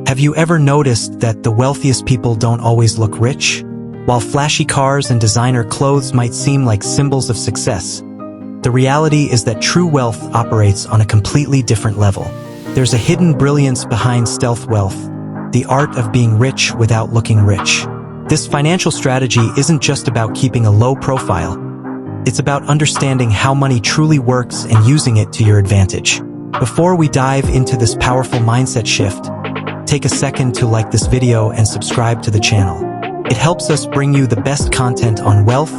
Have you ever noticed that the wealthiest people don't always look rich? While flashy cars and designer clothes might seem like symbols of success, the reality is that true wealth operates on a completely different level. There's a hidden brilliance behind stealth wealth, the art of being rich without looking rich. This financial strategy isn't just about keeping a low profile. It's about understanding how money truly works and using it to your advantage. Before we dive into this powerful mindset shift, take a second to like this video and subscribe to the channel. It helps us bring you the best content on wealth,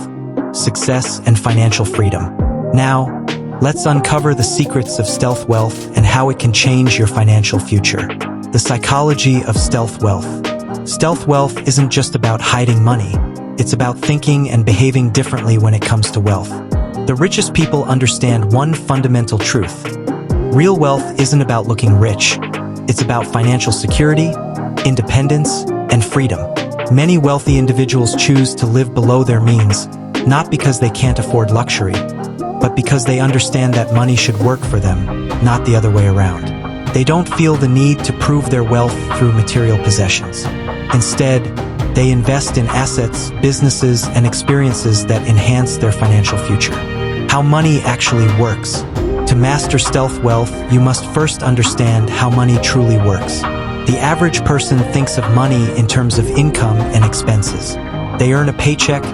success, and financial freedom. Now, let's uncover the secrets of stealth wealth and how it can change your financial future. The psychology of stealth wealth. Stealth wealth isn't just about hiding money. It's about thinking and behaving differently when it comes to wealth. The richest people understand one fundamental truth. Real wealth isn't about looking rich. It's about financial security, independence, and freedom. Many wealthy individuals choose to live below their means, not because they can't afford luxury, but because they understand that money should work for them, not the other way around. They don't feel the need to prove their wealth through material possessions. Instead, they invest in assets, businesses, and experiences that enhance their financial future. How money actually works. To master stealth wealth, you must first understand how money truly works. The average person thinks of money in terms of income and expenses. They earn a paycheck,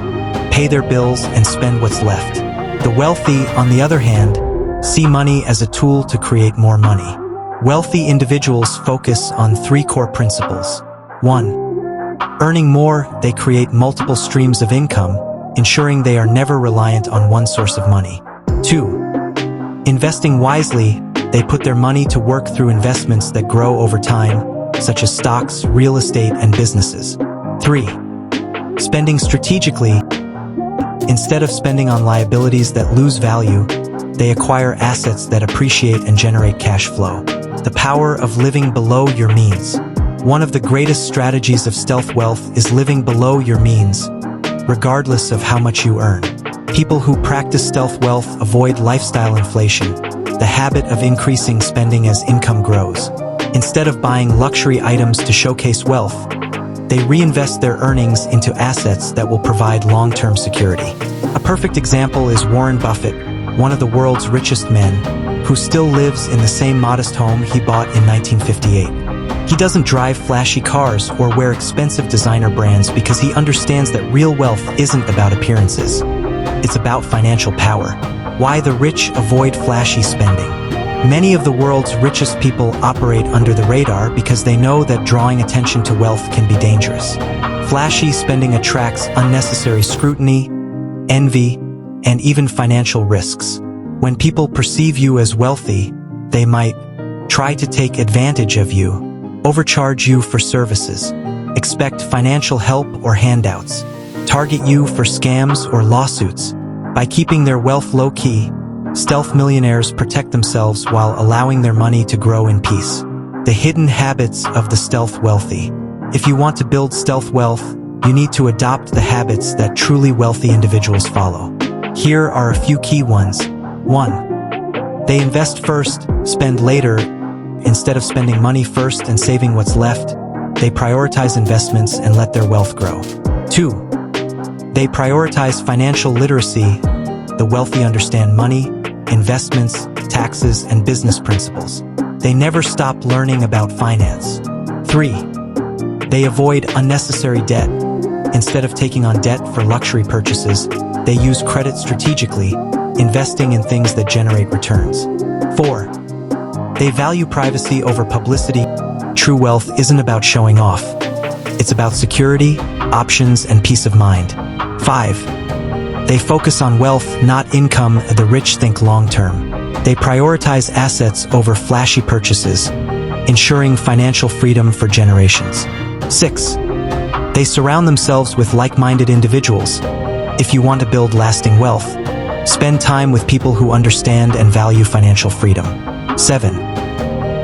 pay their bills, and spend what's left. The wealthy, on the other hand, see money as a tool to create more money. Wealthy individuals focus on three core principles. 1. Earning more, they create multiple streams of income, ensuring they are never reliant on one source of money. 2. Investing wisely, they put their money to work through investments that grow over time, such as stocks, real estate, and businesses. 3. Spending strategically. Instead of spending on liabilities that lose value, they acquire assets that appreciate and generate cash flow. The power of living below your means. One of the greatest strategies of stealth wealth is living below your means, regardless of how much you earn. People who practice stealth wealth avoid lifestyle inflation, the habit of increasing spending as income grows. Instead of buying luxury items to showcase wealth, they reinvest their earnings into assets that will provide long-term security. A perfect example is Warren Buffett, one of the world's richest men, who still lives in the same modest home he bought in 1958. He doesn't drive flashy cars or wear expensive designer brands because he understands that real wealth isn't about appearances. It's about financial power. Why the rich avoid flashy spending. Many of the world's richest people operate under the radar because they know that drawing attention to wealth can be dangerous. Flashy spending attracts unnecessary scrutiny, envy, and even financial risks. When people perceive you as wealthy, they might try to take advantage of you, overcharge you for services, expect financial help or handouts, target you for scams or lawsuits. By keeping their wealth low-key, stealth millionaires protect themselves while allowing their money to grow in peace. The hidden habits of the stealth wealthy. If you want to build stealth wealth, you need to adopt the habits that truly wealthy individuals follow. Here are a few key ones. 1. They invest first, spend later. Instead of spending money first and saving what's left, they prioritize investments and let their wealth grow. 2. They prioritize financial literacy. The wealthy understand money, investments, taxes, and business principles. They never stop learning about finance. 3. They avoid unnecessary debt. Instead of taking on debt for luxury purchases, they use credit strategically, investing in things that generate returns. 4. They value privacy over publicity. True wealth isn't about showing off. It's about security, options, and peace of mind. 5. They focus on wealth, not income. The rich think long-term. They prioritize assets over flashy purchases, ensuring financial freedom for generations. 6. They surround themselves with like-minded individuals. If you want to build lasting wealth, spend time with people who understand and value financial freedom. 7.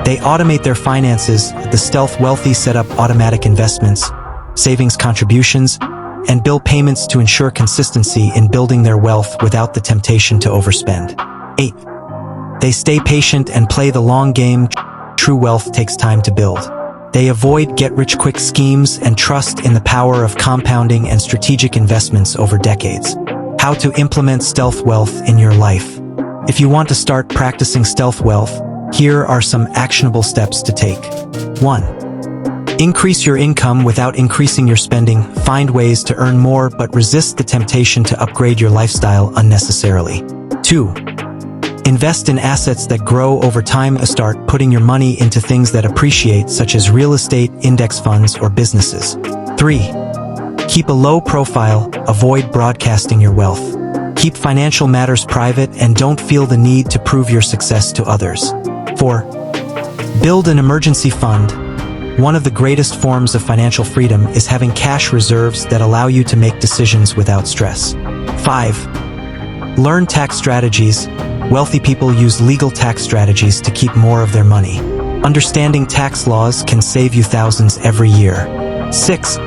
They automate their finances. The stealth wealthy set up automatic investments, savings contributions, and bill payments to ensure consistency in building their wealth without the temptation to overspend. 8. They stay patient and play the long game. True wealth takes time to build. They avoid get-rich-quick schemes and trust in the power of compounding and strategic investments over decades. How to implement stealth wealth in your life. If you want to start practicing stealth wealth, here are some actionable steps to take. 1. Increase your income without increasing your spending. Find ways to earn more but resist the temptation to upgrade your lifestyle unnecessarily. 2. Invest in assets that grow over time. Start putting your money into things that appreciate, such as real estate, index funds, or businesses. 3. Keep a low profile. Avoid broadcasting your wealth. Keep financial matters private and don't feel the need to prove your success to others. 4. Build an emergency fund. One of the greatest forms of financial freedom is having cash reserves that allow you to make decisions without stress. 5. Learn tax strategies. Wealthy people use legal tax strategies to keep more of their money. Understanding tax laws can save you thousands every year. 6.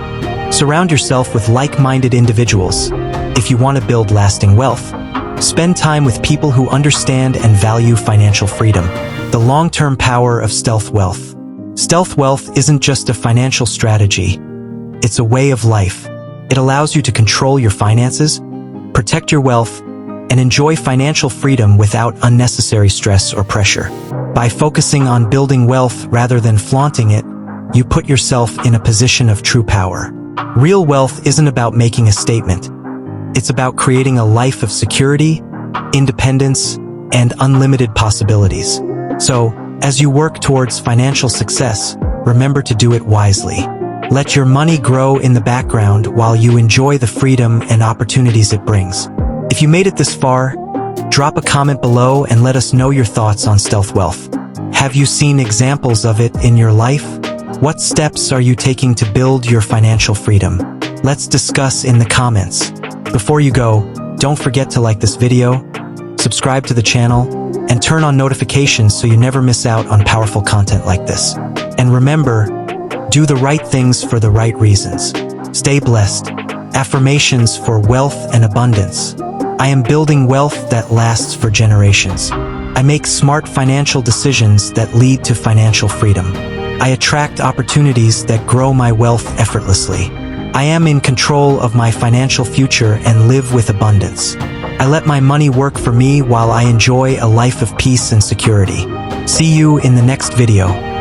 Surround yourself with like-minded individuals. If you want to build lasting wealth, spend time with people who understand and value financial freedom. The long-term power of stealth wealth. Stealth wealth isn't just a financial strategy. It's a way of life. It allows you to control your finances, protect your wealth, and enjoy financial freedom without unnecessary stress or pressure. By focusing on building wealth rather than flaunting it, you put yourself in a position of true power. Real wealth isn't about making a statement. It's about creating a life of security, independence, and unlimited possibilities. So, as you work towards financial success, remember to do it wisely. Let your money grow in the background while you enjoy the freedom and opportunities it brings. If you made it this far, drop a comment below and let us know your thoughts on stealth wealth. Have you seen examples of it in your life? What steps are you taking to build your financial freedom? Let's discuss in the comments. Before you go, don't forget to like this video, subscribe to the channel, and turn on notifications so you never miss out on powerful content like this. And remember, do the right things for the right reasons. Stay blessed. Affirmations for wealth and abundance. I am building wealth that lasts for generations. I make smart financial decisions that lead to financial freedom. I attract opportunities that grow my wealth effortlessly. I am in control of my financial future and live with abundance. I let my money work for me while I enjoy a life of peace and security. See you in the next video.